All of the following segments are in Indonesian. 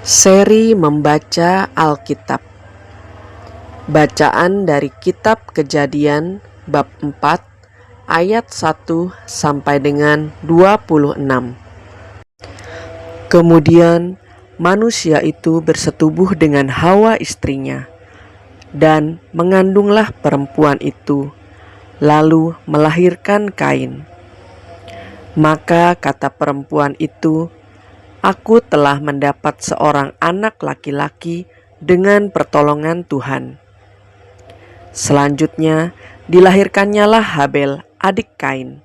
Seri membaca Alkitab. Bacaan dari Kitab Kejadian bab 4 ayat 1 sampai dengan 26. Kemudian manusia itu bersetubuh dengan Hawa istrinya, dan mengandunglah perempuan itu, lalu melahirkan Kain. Maka kata perempuan itu, "Aku telah mendapat seorang anak laki-laki dengan pertolongan Tuhan." Selanjutnya dilahirkannyalah Habel, adik Kain.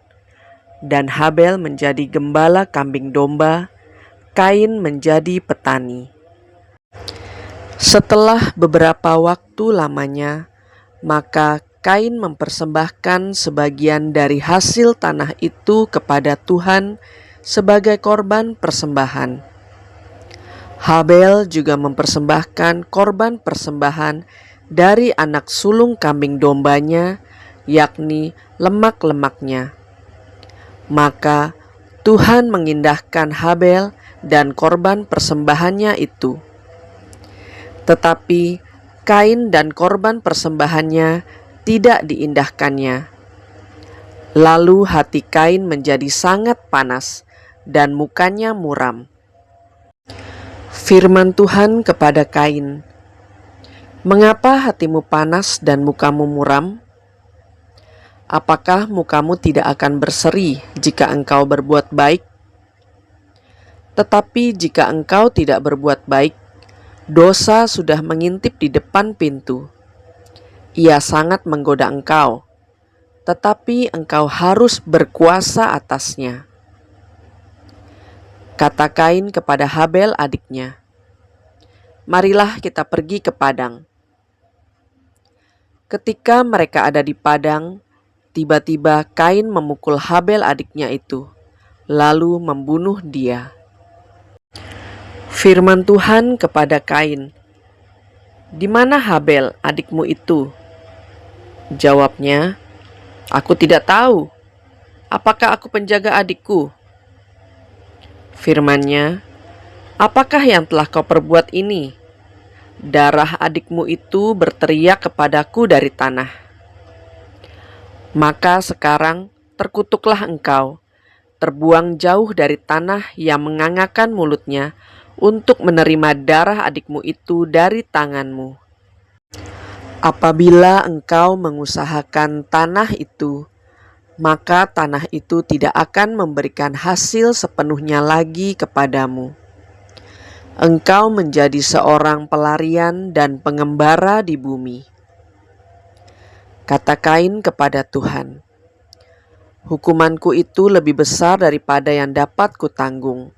Dan Habel menjadi gembala kambing domba, Kain menjadi petani. Setelah beberapa waktu lamanya, maka Kain mempersembahkan sebagian dari hasil tanah itu kepada Tuhan sebagai korban persembahan. Habel juga mempersembahkan korban persembahan dari anak sulung kambing dombanya, yakni lemak-lemaknya. Maka Tuhan mengindahkan Habel dan korban persembahannya itu. Tetapi Kain dan korban persembahannya tidak diindahkannya. Lalu hati Kain menjadi sangat panas dan mukanya muram. Firman Tuhan kepada Kain, "Mengapa hatimu panas dan mukamu muram? Apakah mukamu tidak akan berseri jika engkau berbuat baik? Tetapi jika engkau tidak berbuat baik, dosa sudah mengintip di depan pintu. Ia sangat menggoda engkau, tetapi engkau harus berkuasa atasnya." Kata Kain kepada Habel adiknya, "Marilah kita pergi ke padang." Ketika mereka ada di padang, tiba-tiba Kain memukul Habel adiknya itu, lalu membunuh dia. Firman Tuhan kepada Kain, "Di mana Habel adikmu itu?" Jawabnya, "Aku tidak tahu. Apakah aku penjaga adikku?" Firman-Nya, "Apakah yang telah kau perbuat ini? Darah adikmu itu berteriak kepadaku dari tanah. Maka sekarang terkutuklah engkau, terbuang jauh dari tanah yang mengangakan mulutnya untuk menerima darah adikmu itu dari tanganmu. Apabila engkau mengusahakan tanah itu, maka tanah itu tidak akan memberikan hasil sepenuhnya lagi kepadamu. Engkau menjadi seorang pelarian dan pengembara di bumi." Kata Kain kepada Tuhan, "Hukumanku itu lebih besar daripada yang dapat kutanggung.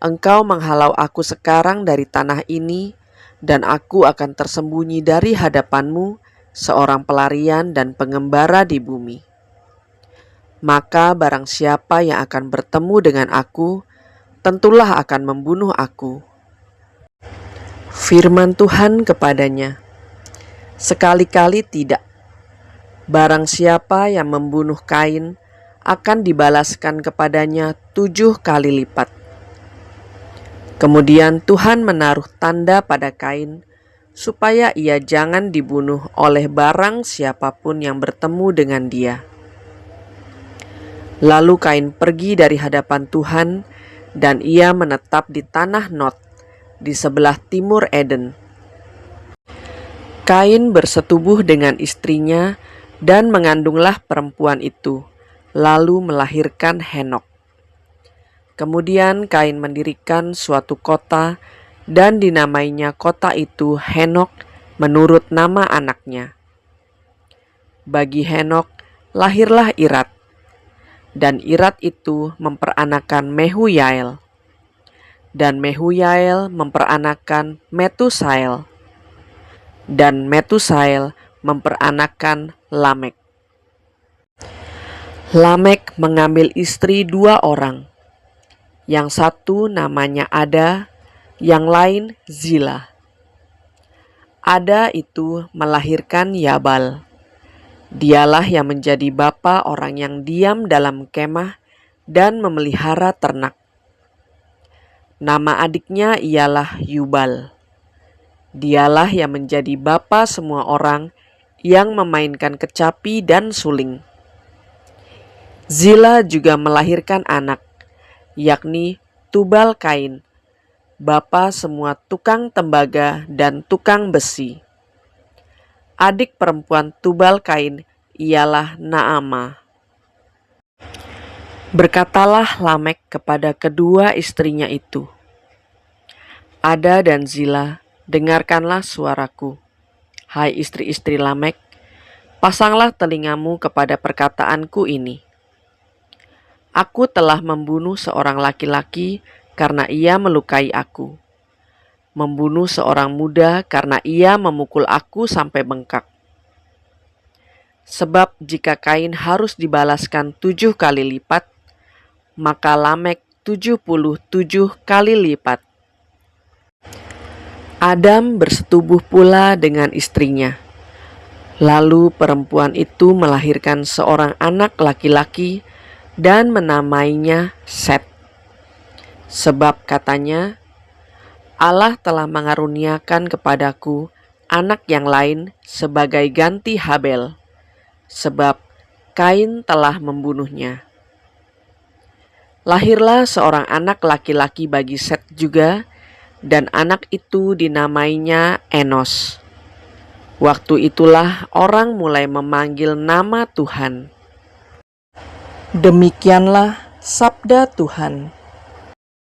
Engkau menghalau aku sekarang dari tanah ini, dan aku akan tersembunyi dari hadapanmu, seorang pelarian dan pengembara di bumi. Maka barang siapa yang akan bertemu dengan aku, tentulah akan membunuh aku." Firman Tuhan kepadanya, "Sekali-kali tidak. Barang siapa yang membunuh Kain, akan dibalaskan kepadanya 7 kali lipat." Kemudian Tuhan menaruh tanda pada Kain, supaya ia jangan dibunuh oleh barang siapapun yang bertemu dengan dia. Lalu Kain pergi dari hadapan Tuhan, dan ia menetap di tanah Nod, di sebelah timur Eden. Kain bersetubuh dengan istrinya dan mengandunglah perempuan itu, lalu melahirkan Henok. Kemudian Kain mendirikan suatu kota dan dinamainya kota itu Henok menurut nama anaknya. Bagi Henok lahirlah Irad, dan Irad itu memperanakan Mehuyael, dan Mehuyael memperanakan Metusael, dan Metusael memperanakan Lamek. Lamek mengambil istri 2 orang, yang satu namanya Ada, yang lain Zila. Ada itu melahirkan Yabal. Dialah yang menjadi bapa orang yang diam dalam kemah dan memelihara ternak. Nama adiknya ialah Yubal. Dialah yang menjadi bapa semua orang yang memainkan kecapi dan suling. Zila juga melahirkan anak, yakni Tubal Kain, bapa semua tukang tembaga dan tukang besi. Adik perempuan Tubal Kain ialah Naamah. Berkatalah Lamek kepada kedua istrinya itu, Ada dan Zila, dengarkanlah suaraku. Hai istri-istri Lamek, pasanglah telingamu kepada perkataanku ini. Aku telah membunuh seorang laki-laki karena ia melukai aku, membunuh seorang muda karena ia memukul aku sampai bengkak. Sebab jika Kain harus dibalaskan 7 kali lipat, maka Lamek 77 kali lipat. Adam bersetubuh pula dengan istrinya. Lalu perempuan itu melahirkan seorang anak laki-laki dan menamainya Set. Sebab katanya, Allah telah mengaruniakan kepadaku anak yang lain sebagai ganti Habel, sebab Kain telah membunuhnya. Lahirlah seorang anak laki-laki bagi Set juga, dan anak itu dinamainya Enos. Waktu itulah orang mulai memanggil nama Tuhan. Demikianlah sabda Tuhan.